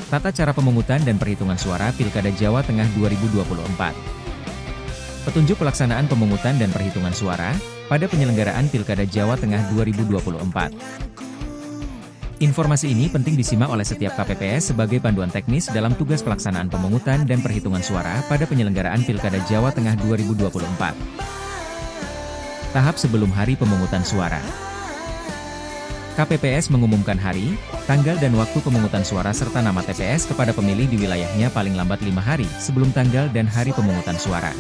Tata cara pemungutan dan perhitungan suara Pilkada Jawa Tengah 2024. Petunjuk pelaksanaan pemungutan dan perhitungan suara pada penyelenggaraan Pilkada Jawa Tengah 2024. Informasi ini penting disimak oleh setiap KPPS sebagai panduan teknis dalam tugas pelaksanaan pemungutan dan perhitungan suara pada penyelenggaraan Pilkada Jawa Tengah 2024. Tahap sebelum hari pemungutan suara. KPPS mengumumkan hari, tanggal dan waktu pemungutan suara serta nama TPS kepada pemilih di wilayahnya paling lambat 5 hari sebelum tanggal dan hari pemungutan suara.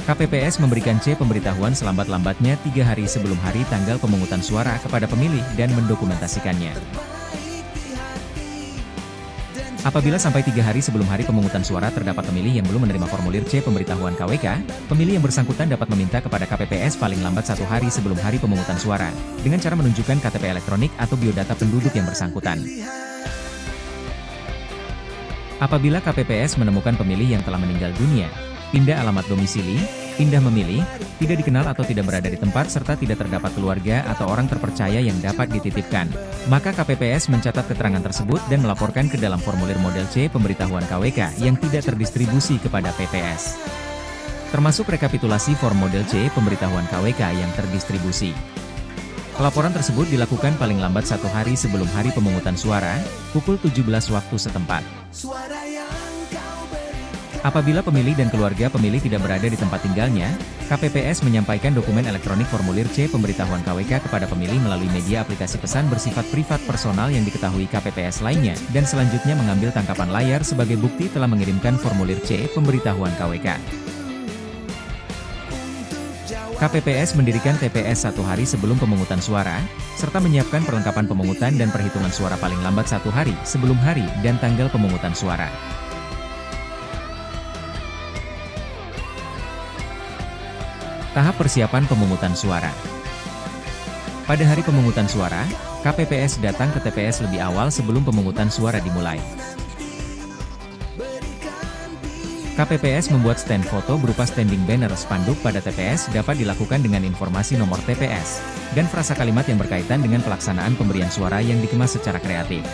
KPPS memberikan C pemberitahuan selambat-lambatnya 3 hari sebelum hari tanggal pemungutan suara kepada pemilih dan mendokumentasikannya. Apabila sampai 3 hari sebelum hari pemungutan suara terdapat pemilih yang belum menerima formulir C pemberitahuan KWK, pemilih yang bersangkutan dapat meminta kepada KPPS paling lambat 1 hari sebelum hari pemungutan suara, dengan cara menunjukkan KTP elektronik atau biodata penduduk yang bersangkutan. Apabila KPPS menemukan pemilih yang telah meninggal dunia, pindah alamat domisili, pindah memilih, tidak dikenal atau tidak berada di tempat serta tidak terdapat keluarga atau orang terpercaya yang dapat dititipkan, maka KPPS mencatat keterangan tersebut dan melaporkan ke dalam formulir model C pemberitahuan KWK yang tidak terdistribusi kepada PPS. Termasuk rekapitulasi form model C pemberitahuan KWK yang terdistribusi. Pelaporan tersebut dilakukan paling lambat 1 hari sebelum hari pemungutan suara, pukul 17 waktu setempat. Apabila pemilih dan keluarga pemilih tidak berada di tempat tinggalnya, KPPS menyampaikan dokumen elektronik formulir C pemberitahuan KWK kepada pemilih melalui media aplikasi pesan bersifat privat personal yang diketahui KPPS lainnya, dan selanjutnya mengambil tangkapan layar sebagai bukti telah mengirimkan formulir C pemberitahuan KWK. KPPS mendirikan TPS 1 hari sebelum pemungutan suara, serta menyiapkan perlengkapan pemungutan dan perhitungan suara paling lambat 1 hari sebelum hari dan tanggal pemungutan suara. Tahap persiapan pemungutan suara. Pada hari pemungutan suara, KPPS datang ke TPS lebih awal sebelum pemungutan suara dimulai. KPPS membuat stand foto berupa standing banner spanduk pada TPS dapat dilakukan dengan informasi nomor TPS, dan frasa kalimat yang berkaitan dengan pelaksanaan pemberian suara yang dikemas secara kreatif.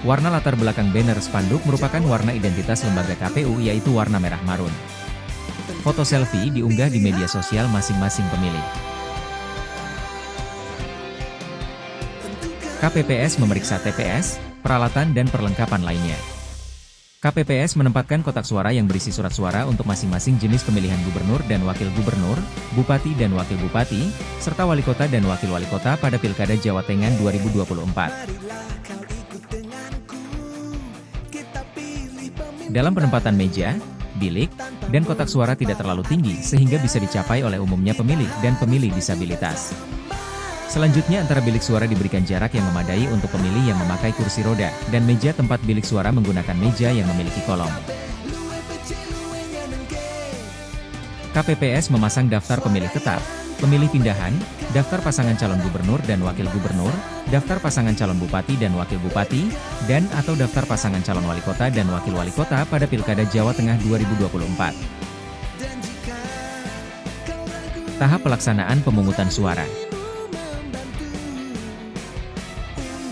Warna latar belakang banner spanduk merupakan warna identitas lembaga KPU yaitu warna merah marun. Foto selfie diunggah di media sosial masing-masing pemilih. KPPS memeriksa TPS, peralatan dan perlengkapan lainnya. KPPS menempatkan kotak suara yang berisi surat suara untuk masing-masing jenis pemilihan gubernur dan wakil gubernur, bupati dan wakil bupati, serta wali kota dan wakil wali kota pada Pilkada Jawa Tengah 2024. Dalam penempatan meja, bilik, dan kotak suara tidak terlalu tinggi sehingga bisa dicapai oleh umumnya pemilih dan pemilih disabilitas. Selanjutnya antara bilik suara diberikan jarak yang memadai untuk pemilih yang memakai kursi roda, dan meja tempat bilik suara menggunakan meja yang memiliki kolong. KPPS memasang daftar pemilih tetap, pemilih pindahan, daftar pasangan calon gubernur dan wakil gubernur, daftar pasangan calon bupati dan wakil bupati, dan atau daftar pasangan calon wali kota dan wakil wali kota pada Pilkada Jawa Tengah 2024. Tahap pelaksanaan pemungutan suara.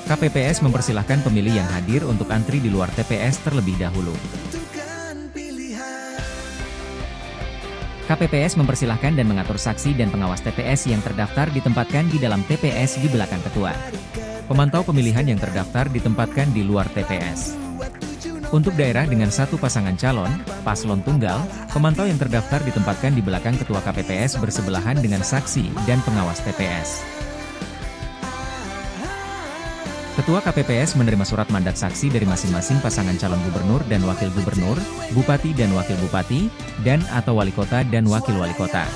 KPPS mempersilahkan pemilih yang hadir untuk antri di luar TPS terlebih dahulu. KPPS mempersilahkan dan mengatur saksi dan pengawas TPS yang terdaftar ditempatkan di dalam TPS di belakang ketua. Pemantau pemilihan yang terdaftar ditempatkan di luar TPS. Untuk daerah dengan 1 pasangan calon, paslon tunggal, pemantau yang terdaftar ditempatkan di belakang ketua KPPS bersebelahan dengan saksi dan pengawas TPS. Ketua KPPS menerima surat mandat saksi dari masing-masing pasangan calon gubernur dan wakil gubernur, bupati dan wakil bupati, dan atau wali kota dan wakil wali kota.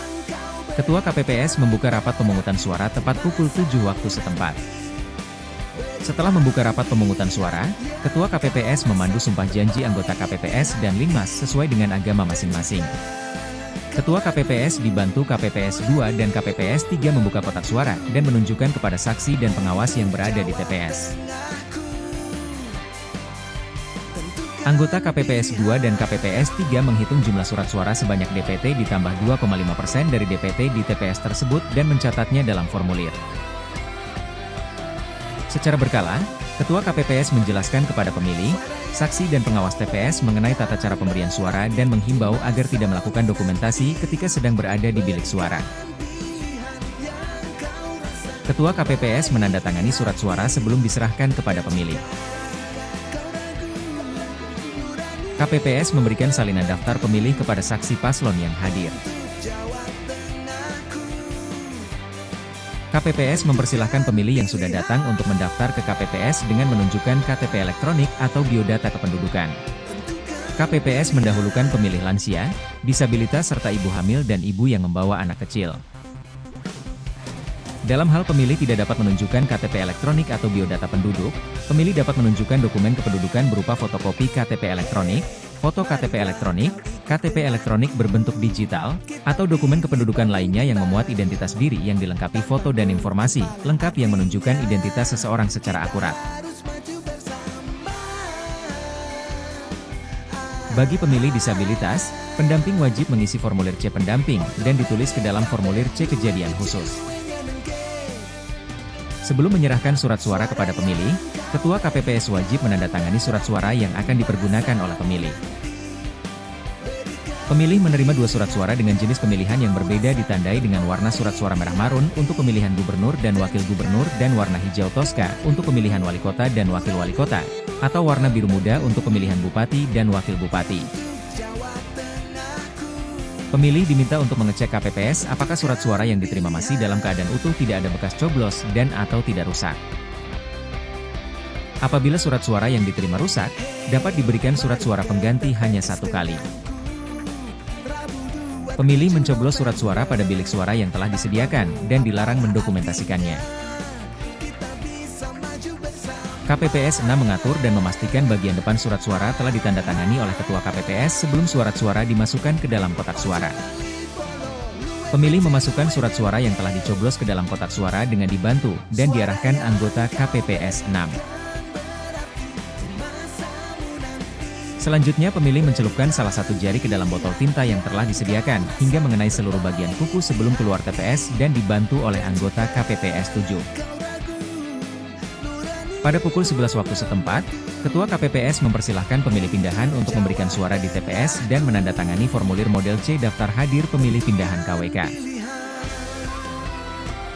Ketua KPPS membuka rapat pemungutan suara tepat pukul 7 waktu setempat. Setelah membuka rapat pemungutan suara, Ketua KPPS memandu sumpah janji anggota KPPS dan Linmas sesuai dengan agama masing-masing. Ketua KPPS dibantu KPPS 2 dan KPPS 3 membuka kotak suara dan menunjukkan kepada saksi dan pengawas yang berada di TPS. Anggota KPPS 2 dan KPPS 3 menghitung jumlah surat suara sebanyak DPT ditambah 2,5% dari DPT di TPS tersebut dan mencatatnya dalam formulir. Secara berkala, Ketua KPPS menjelaskan kepada pemilih, saksi dan pengawas TPS mengenai tata cara pemberian suara dan menghimbau agar tidak melakukan dokumentasi ketika sedang berada di bilik suara. Ketua KPPS menandatangani surat suara sebelum diserahkan kepada pemilih. KPPS memberikan salinan daftar pemilih kepada saksi paslon yang hadir. KPPS mempersilahkan pemilih yang sudah datang untuk mendaftar ke KPPS dengan menunjukkan KTP elektronik atau biodata kependudukan. KPPS mendahulukan pemilih lansia, disabilitas serta ibu hamil dan ibu yang membawa anak kecil. Dalam hal pemilih tidak dapat menunjukkan KTP elektronik atau biodata penduduk, pemilih dapat menunjukkan dokumen kependudukan berupa fotokopi KTP elektronik, foto KTP elektronik, KTP elektronik berbentuk digital, atau dokumen kependudukan lainnya yang memuat identitas diri yang dilengkapi foto dan informasi lengkap yang menunjukkan identitas seseorang secara akurat. Bagi pemilih disabilitas, pendamping wajib mengisi formulir C pendamping dan ditulis ke dalam formulir C kejadian khusus. Sebelum menyerahkan surat suara kepada pemilih, Ketua KPPS wajib menandatangani surat suara yang akan dipergunakan oleh pemilih. Pemilih menerima 2 surat suara dengan jenis pemilihan yang berbeda ditandai dengan warna surat suara merah marun untuk pemilihan gubernur dan wakil gubernur dan warna hijau toska untuk pemilihan wali kota dan wakil wali kota, atau warna biru muda untuk pemilihan bupati dan wakil bupati. Pemilih diminta untuk mengecek KPPS apakah surat suara yang diterima masih dalam keadaan utuh, tidak ada bekas coblos dan atau tidak rusak. Apabila surat suara yang diterima rusak, dapat diberikan surat suara pengganti hanya 1 kali. Pemilih mencoblos surat suara pada bilik suara yang telah disediakan dan dilarang mendokumentasikannya. KPPS 6 mengatur dan memastikan bagian depan surat suara telah ditandatangani oleh Ketua KPPS sebelum surat suara dimasukkan ke dalam kotak suara. Pemilih memasukkan surat suara yang telah dicoblos ke dalam kotak suara dengan dibantu dan diarahkan anggota KPPS 6. Selanjutnya pemilih mencelupkan salah satu jari ke dalam botol tinta yang telah disediakan hingga mengenai seluruh bagian kuku sebelum keluar TPS dan dibantu oleh anggota KPPS 7. Pada pukul 11 waktu setempat, Ketua KPPS mempersilahkan pemilih pindahan untuk memberikan suara di TPS dan menandatangani formulir model C daftar hadir pemilih pindahan KWK.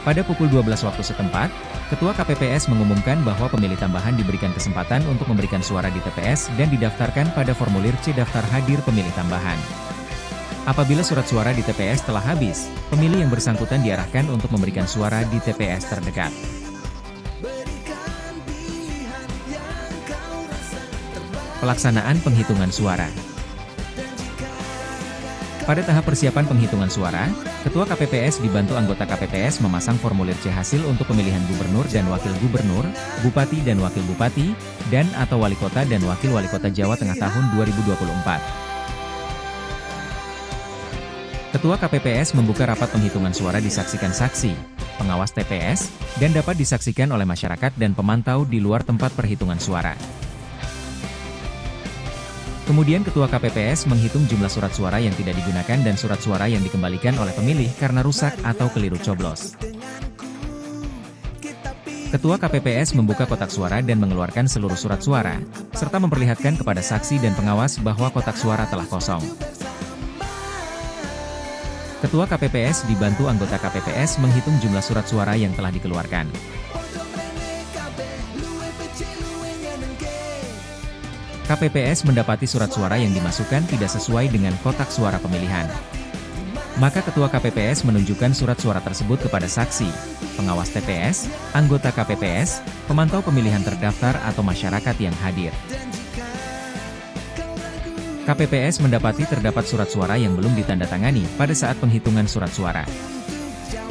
Pada pukul 12 waktu setempat, Ketua KPPS mengumumkan bahwa pemilih tambahan diberikan kesempatan untuk memberikan suara di TPS dan didaftarkan pada formulir C daftar hadir pemilih tambahan. Apabila surat suara di TPS telah habis, pemilih yang bersangkutan diarahkan untuk memberikan suara di TPS terdekat. Pelaksanaan penghitungan suara. Pada tahap persiapan penghitungan suara, Ketua KPPS dibantu anggota KPPS memasang formulir C hasil untuk pemilihan gubernur dan wakil gubernur, bupati dan wakil bupati, dan atau wali kota dan wakil wali kota Jawa Tengah tahun 2024. Ketua KPPS membuka rapat penghitungan suara disaksikan saksi, pengawas TPS, dan dapat disaksikan oleh masyarakat dan pemantau di luar tempat perhitungan suara. Kemudian Ketua KPPS menghitung jumlah surat suara yang tidak digunakan dan surat suara yang dikembalikan oleh pemilih karena rusak atau keliru coblos. Ketua KPPS membuka kotak suara dan mengeluarkan seluruh surat suara, serta memperlihatkan kepada saksi dan pengawas bahwa kotak suara telah kosong. Ketua KPPS dibantu anggota KPPS menghitung jumlah surat suara yang telah dikeluarkan. KPPS mendapati surat suara yang dimasukkan tidak sesuai dengan kotak suara pemilihan. Maka Ketua KPPS menunjukkan surat suara tersebut kepada saksi, pengawas TPS, anggota KPPS, pemantau pemilihan terdaftar atau masyarakat yang hadir. KPPS mendapati terdapat surat suara yang belum ditandatangani pada saat penghitungan surat suara.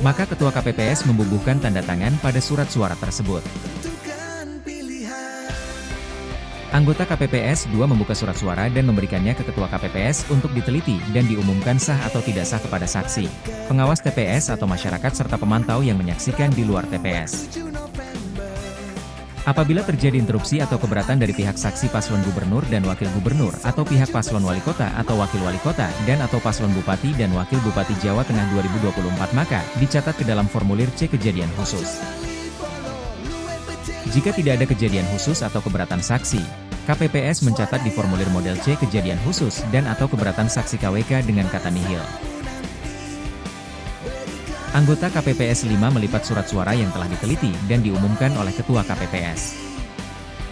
Maka Ketua KPPS membubuhkan tanda tangan pada surat suara tersebut. Anggota KPPS 2 membuka surat suara dan memberikannya ke Ketua KPPS untuk diteliti dan diumumkan sah atau tidak sah kepada saksi, pengawas TPS atau masyarakat serta pemantau yang menyaksikan di luar TPS. Apabila terjadi interupsi atau keberatan dari pihak saksi paslon gubernur dan wakil gubernur atau pihak paslon wali kota atau wakil wali kota dan atau paslon bupati dan wakil bupati Jawa Tengah 2024 maka dicatat ke dalam formulir C kejadian khusus. Jika tidak ada kejadian khusus atau keberatan saksi, KPPS mencatat di formulir model C kejadian khusus dan atau keberatan saksi KWK dengan kata nihil. Anggota KPPS 5 melipat surat suara yang telah diteliti dan diumumkan oleh Ketua KPPS.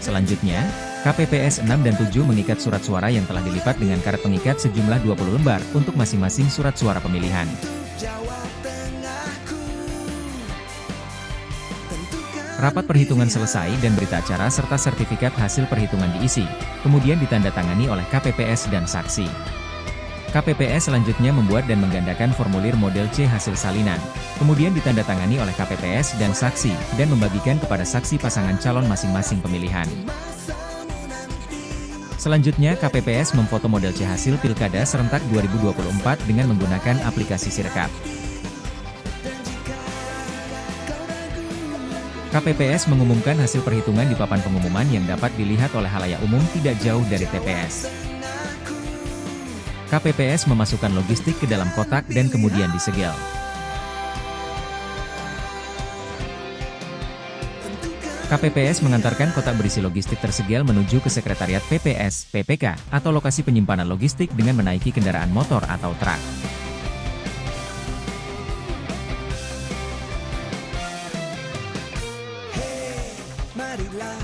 Selanjutnya, KPPS 6 dan 7 mengikat surat suara yang telah dilipat dengan karet pengikat sejumlah 20 lembar untuk masing-masing surat suara pemilihan. Rapat perhitungan selesai dan berita acara serta sertifikat hasil perhitungan diisi, kemudian ditandatangani oleh KPPS dan saksi. KPPS selanjutnya membuat dan menggandakan formulir model C hasil salinan, kemudian ditandatangani oleh KPPS dan saksi, dan membagikan kepada saksi pasangan calon masing-masing pemilihan. Selanjutnya KPPS memfoto model C hasil Pilkada serentak 2024 dengan menggunakan aplikasi Sirekap. KPPS mengumumkan hasil perhitungan di papan pengumuman yang dapat dilihat oleh halayak umum tidak jauh dari TPS. KPPS memasukkan logistik ke dalam kotak dan kemudian disegel. KPPS mengantarkan kotak berisi logistik tersegel menuju ke Sekretariat PPS, PPK, atau lokasi penyimpanan logistik dengan menaiki kendaraan motor atau truk. Marilah